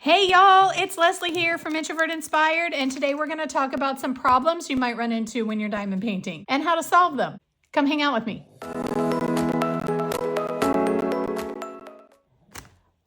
Hey y'all, it's Leslie here from Introvert Inspired, and today we're going to talk about some problems you might run into when you're diamond painting and how to solve them. Come hang out with me.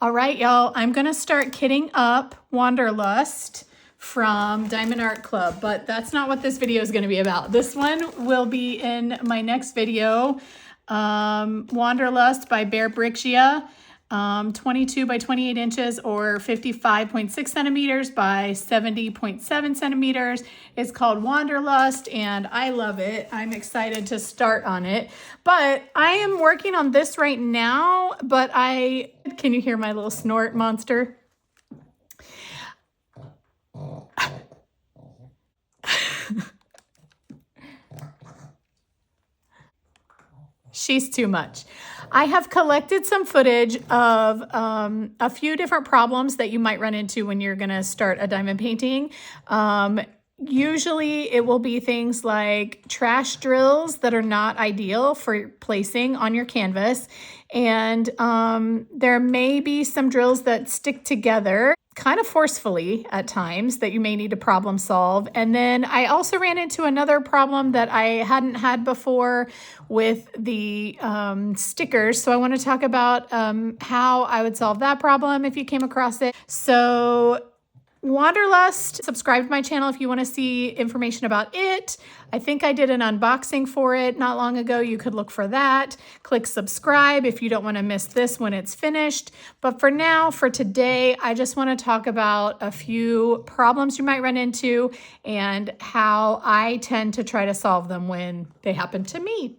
All right, y'all, I'm going to start kitting up Wanderlust from Diamond Art Club, but that's not what this video is going to be about. This one will be in my next video, Wanderlust by Bear Briccia. 22 by 28 inches or 55.6 centimeters by 70.7 centimeters. It's called Wanderlust and I love it. I'm excited to start on it, but I am working on this right now, but can you hear my little snort monster? She's too much. I have collected some footage of a few different problems that you might run into when you're going to start a diamond painting. Usually it will be things like trash drills that are not ideal for placing on your canvas. And there may be some drills that stick together kind of forcefully at times that you may need to problem solve. And then I also ran into another problem that I hadn't had before with the stickers. So I want to talk about how I would solve that problem if you came across it. So Wanderlust, subscribe to my channel if you want to see information about it. I think I did an unboxing for it not long ago. You could look for that. Click subscribe if you don't want to miss this when it's finished. But for now, for today, I just want to talk about a few problems you might run into and how I tend to try to solve them when they happen to me.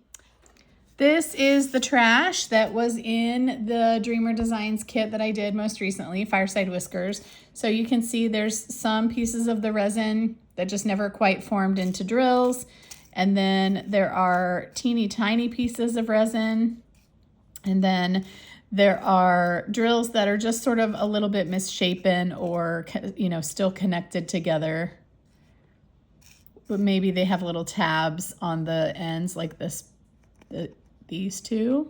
This is the trash that was in the Dreamer Designs kit that I did most recently, Fireside Whiskers. So you can see there's some pieces of the resin that just never quite formed into drills. And then there are teeny tiny pieces of resin. And then there are drills that are just sort of a little bit misshapen or, still connected together. But maybe they have little tabs on the ends like this. These two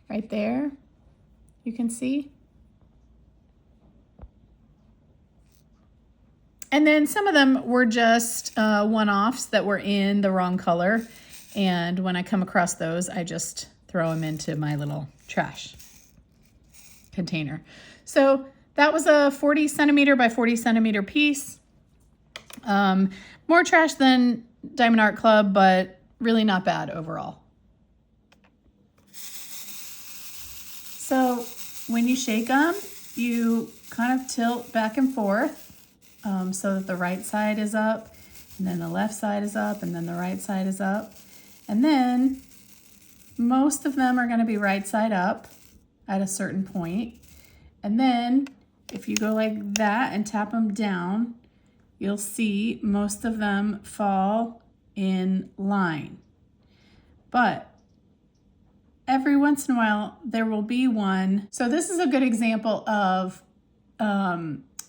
right there, you can see. And then some of them were just one-offs that were in the wrong color. And when I come across those, I just throw them into my little trash container. So that was a 40 centimeter by 40 centimeter piece. More trash than Diamond Art Club, but really not bad overall. So when you shake them, you kind of tilt back and forth so that the right side is up, and then the left side is up, and then the right side is up. And then most of them are going to be right side up at a certain point. And then if you go like that and tap them down, you'll see most of them fall in line. But every once in a while, there will be one. So this is a good example of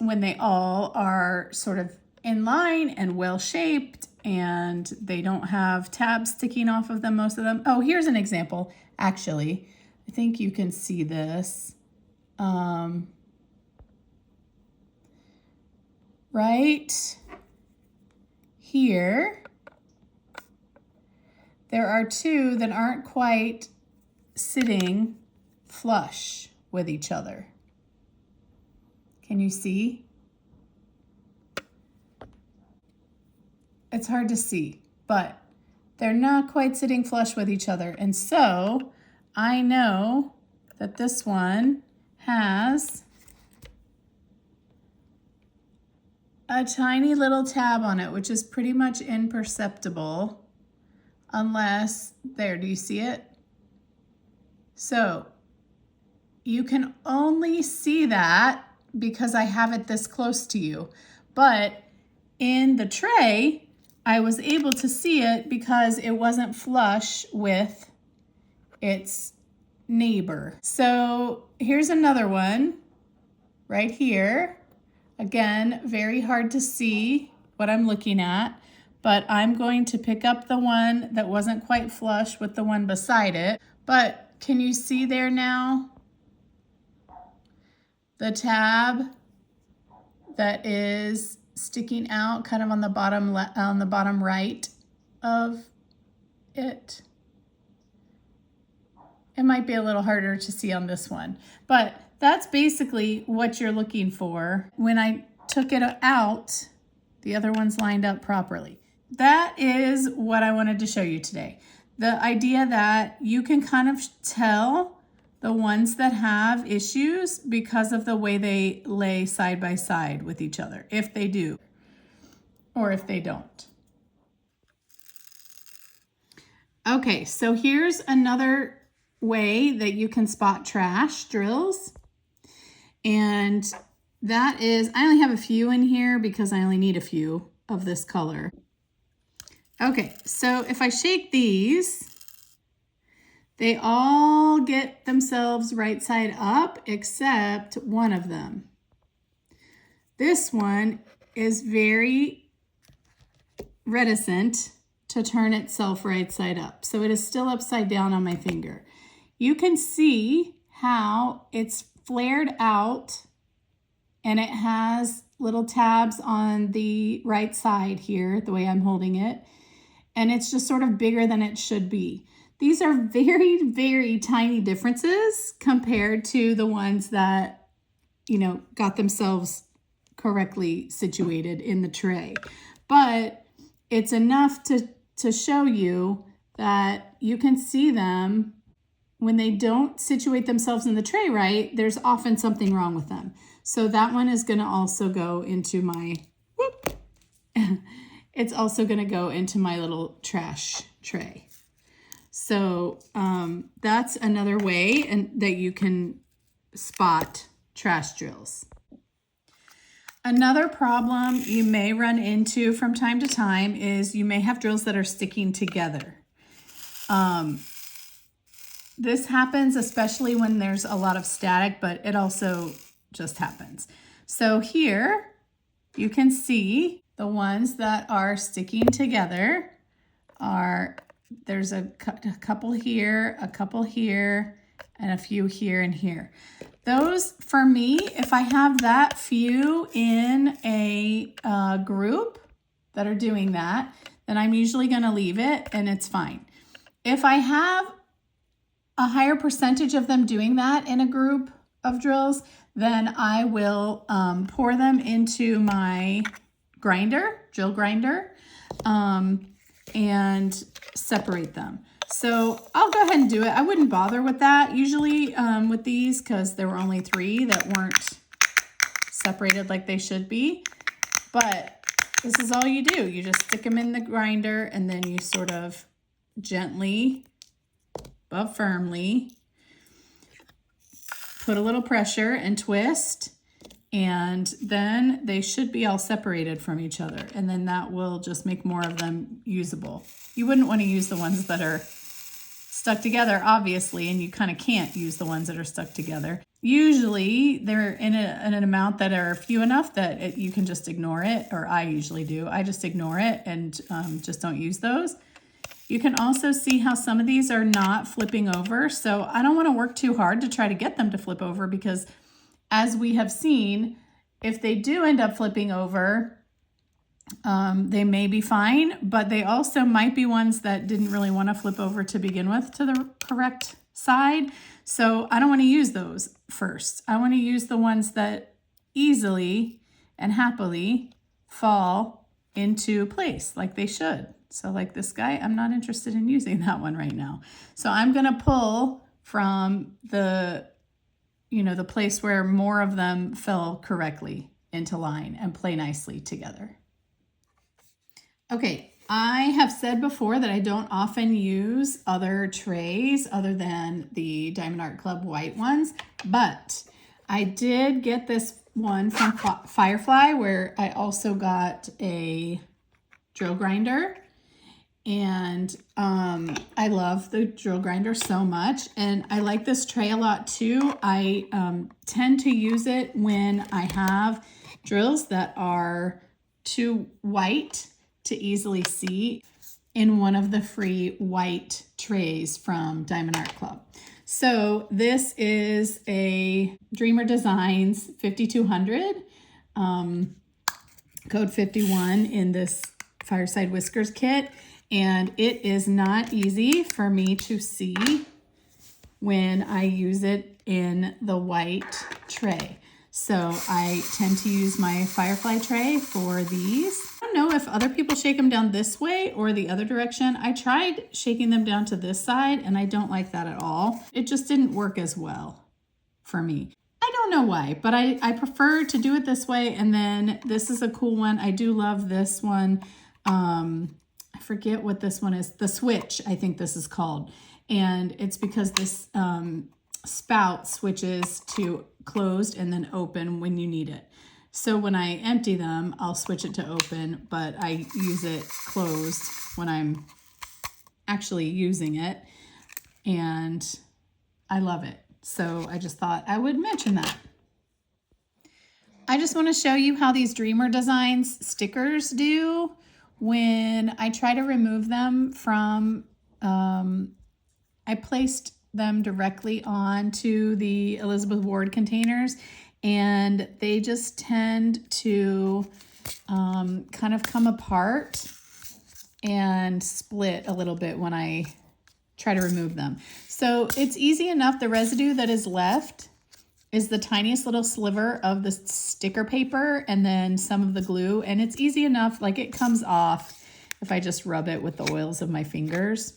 when they all are sort of in line and well-shaped and they don't have tabs sticking off of them, most of them. Oh, here's an example, actually. I think you can see this. Right here, there are two that aren't quite sitting flush with each other. Can you see? It's hard to see, but they're not quite sitting flush with each other. And so I know that this one has a tiny little tab on it, which is pretty much imperceptible unless, there, do you see it? So you can only see that because I have it this close to you. But in the tray, I was able to see it because it wasn't flush with its neighbor. So here's another one right here. Again, very hard to see what I'm looking at, but I'm going to pick up the one that wasn't quite flush with the one beside it. But can you see there now? the tab that is sticking out kind of on the bottom right of it. It might be a little harder to see on this one, but that's basically what you're looking for. When I took it out, the other one's lined up properly. That is what I wanted to show you today. The idea that you can kind of tell the ones that have issues because of the way they lay side by side with each other, if they do, or if they don't. Okay, so here's another way that you can spot trash drills. And that is, I only have a few in here because I only need a few of this color. Okay, so if I shake these, they all get themselves right side up except one of them. This one is very reticent to turn itself right side up. So it is still upside down on my finger. You can see how it's flared out and it has little tabs on the right side here, the way I'm holding it. And it's just sort of bigger than it should be. These are very, very tiny differences compared to the ones that, you know, got themselves correctly situated in the tray. But it's enough to show you that you can see them when they don't situate themselves in the tray right. There's often something wrong with them. So that one is going to also go into my, whoop, it's also going to go into my little trash tray. So that's another way that you can spot trash drills. Another problem you may run into from time to time is you may have drills that are sticking together. This happens especially when there's a lot of static, but it also just happens. So here you can see the ones that are sticking together are, there's a couple here, a couple here, and a few here and here. Those, for me, if I have that few in a group that are doing that, then I'm usually going to leave it and it's fine. If I have a higher percentage of them doing that in a group of drills, then I will pour them into my grinder, drill grinder, and separate them. So I'll go ahead and do it. I wouldn't bother with that usually with these because there were only 3 that weren't separated like they should be. But this is all you do. You just stick them in the grinder and then you sort of gently but firmly put a little pressure and twist, and then they should be all separated from each other, and then that will just make more of them usable. You wouldn't want to use the ones that are stuck together, obviously, and you kind of can't use the ones that are stuck together. Usually they're in an amount that are few enough that you can just ignore it, or I usually do. I just ignore it and just don't use those. You can also see how some of these are not flipping over. So I don't want to work too hard to try to get them to flip over because as we have seen, if they do end up flipping over, they may be fine, but they also might be ones that didn't really want to flip over to begin with to the correct side. So I don't want to use those first. I want to use the ones that easily and happily fall into place like they should. So like this guy, I'm not interested in using that one right now. So I'm going to pull from the, the place where more of them fell correctly into line and play nicely together. Okay, I have said before that I don't often use other trays other than the Diamond Art Club white ones, but I did get this one from Firefly where I also got a drill grinder. And I love the drill grinder so much, and I like this tray a lot too. I tend to use it when I have drills that are too white to easily see in one of the free white trays from Diamond Art Club. So this is a Dreamer Designs 5200, code 51 in this Fireside Whiskers kit. And it is not easy for me to see when I use it in the white tray. So I tend to use my Firefly tray for these. I don't know if other people shake them down this way or the other direction. I tried shaking them down to this side and I don't like that at all. It just didn't work as well for me. I don't know why, but I prefer to do it this way. And then this is a cool one. I do love this one. I forget what this one is. The Switch, I think this is called. And it's because this spout switches to closed and then open when you need it. So when I empty them, I'll switch it to open, but I use it closed when I'm actually using it. And I love it. So I just thought I would mention that. I just want to show you how these Dreamer Designs stickers do when I try to remove them from, I placed them directly onto the Elizabeth Ward containers and they just tend to kind of come apart and split a little bit when I try to remove them. So it's easy enough. The residue that is left is the tiniest little sliver of the sticker paper and then some of the glue, and it's easy enough, like it comes off if I just rub it with the oils of my fingers.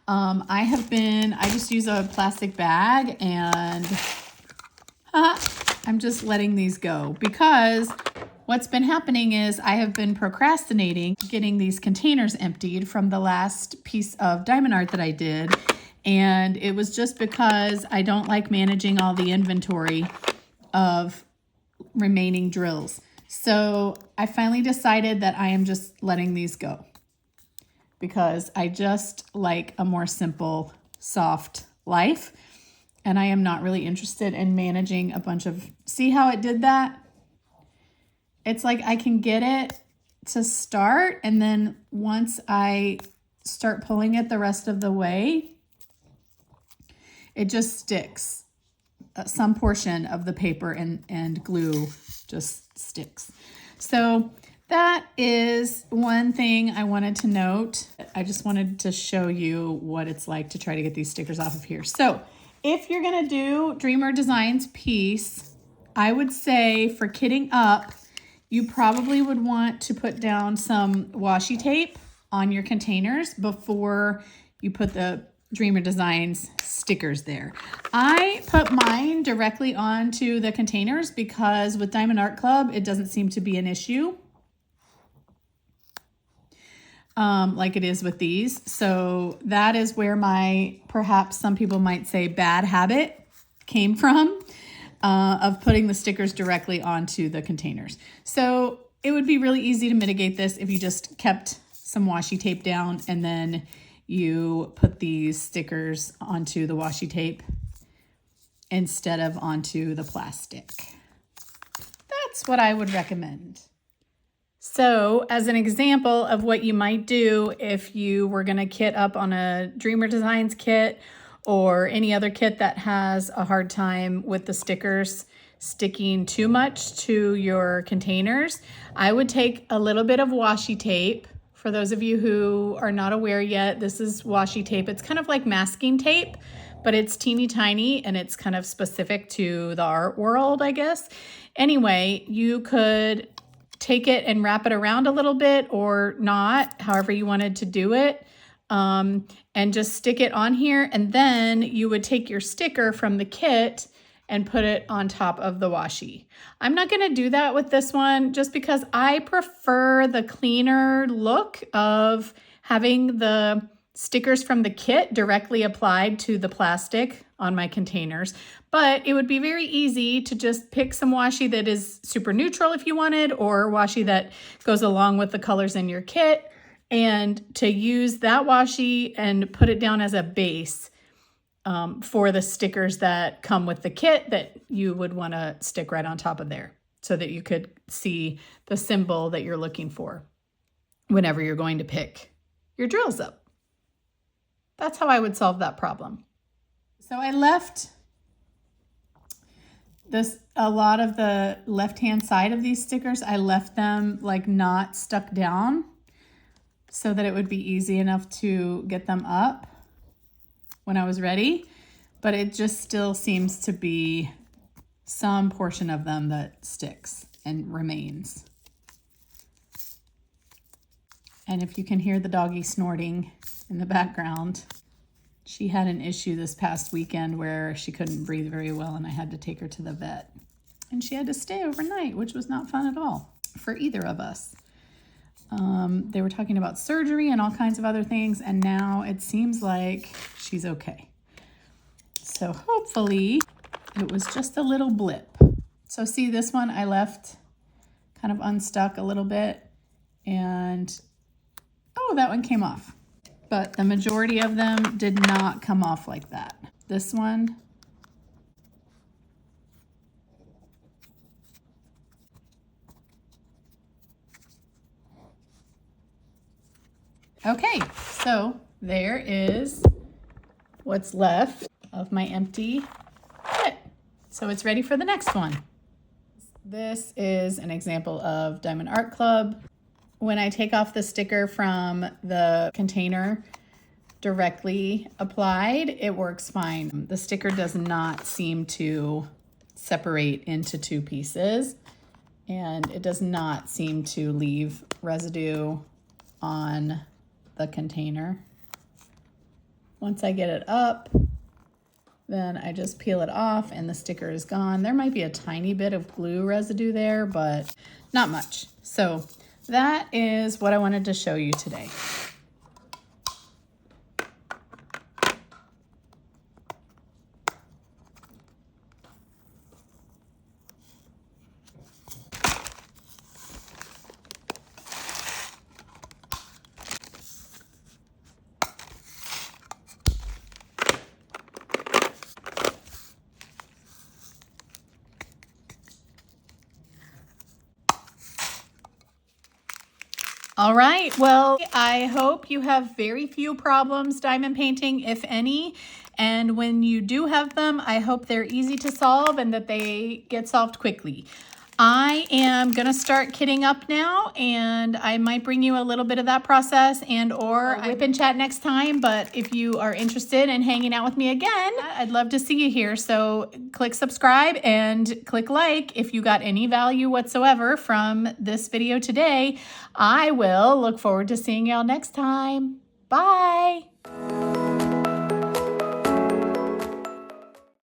I just use a plastic bag and I'm just letting these go because what's been happening is I have been procrastinating getting these containers emptied from the last piece of diamond art that I did. And it was just because I don't like managing all the inventory of remaining drills. So I finally decided that I am just letting these go because I just like a more simple, soft life. And I am not really interested in managing a bunch of, see how it did that? It's like I can get it to start, and then once I start pulling it the rest of the way, it just sticks. Some portion of the paper and glue just sticks. So that is one thing I wanted to note. I just wanted to show you what it's like to try to get these stickers off of here. So if you're gonna do Dreamer Designs piece, I would say for kitting up, you probably would want to put down some washi tape on your containers before you put the Dreamer Designs stickers there. I put mine directly onto the containers because with Diamond Art Club, it doesn't seem to be an issue like it is with these. So that is where my, perhaps some people might say, bad habit came from. Of putting the stickers directly onto the containers. So it would be really easy to mitigate this if you just kept some washi tape down and then you put these stickers onto the washi tape instead of onto the plastic. That's what I would recommend. So as an example of what you might do if you were going to kit up on a Dreamer Designs kit or any other kit that has a hard time with the stickers sticking too much to your containers, I would take a little bit of washi tape. For those of you who are not aware yet, this is washi tape. It's kind of like masking tape, but it's teeny tiny and it's kind of specific to the art world, I guess. Anyway, you could take it and wrap it around a little bit or not, however you wanted to do it. And just stick it on here, and then you would take your sticker from the kit and put it on top of the washi. I'm not going to do that with this one just because I prefer the cleaner look of having the stickers from the kit directly applied to the plastic on my containers. But it would be very easy to just pick some washi that is super neutral if you wanted, or washi that goes along with the colors in your kit, and to use that washi and put it down as a base for the stickers that come with the kit that you would want to stick right on top of there so that you could see the symbol that you're looking for whenever you're going to pick your drills up. That's how I would solve that problem. So I left a lot of the left-hand side of these stickers, I left them like not stuck down so that it would be easy enough to get them up when I was ready. But it just still seems to be some portion of them that sticks and remains. And if you can hear the doggy snorting in the background, she had an issue this past weekend where she couldn't breathe very well and I had to take her to the vet. And she had to stay overnight, which was not fun at all for either of us. They were talking about surgery and all kinds of other things, and now it seems like she's okay. So hopefully it was just a little blip. So see, this one I left kind of unstuck a little bit, and oh, that one came off. But the majority of them did not come off like that. This one, okay, so there is what's left of my empty kit. So it's ready for the next one. This is an example of Diamond Art Club. When I take off the sticker from the container directly applied, it works fine. The sticker does not seem to separate into two pieces, and it does not seem to leave residue on the container. Once I get it up, then I just peel it off and the sticker is gone. There might be a tiny bit of glue residue there, but not much. So that is what I wanted to show you today. All right, well, I hope you have very few problems diamond painting, if any. And when you do have them, I hope they're easy to solve and that they get solved quickly. I am gonna start kitting up now, and I might bring you a little bit of that process and or whip and chat next time. But if you are interested in hanging out with me again, I'd love to see you here. So click subscribe and click like if you got any value whatsoever from this video today. I will look forward to seeing y'all next time. Bye.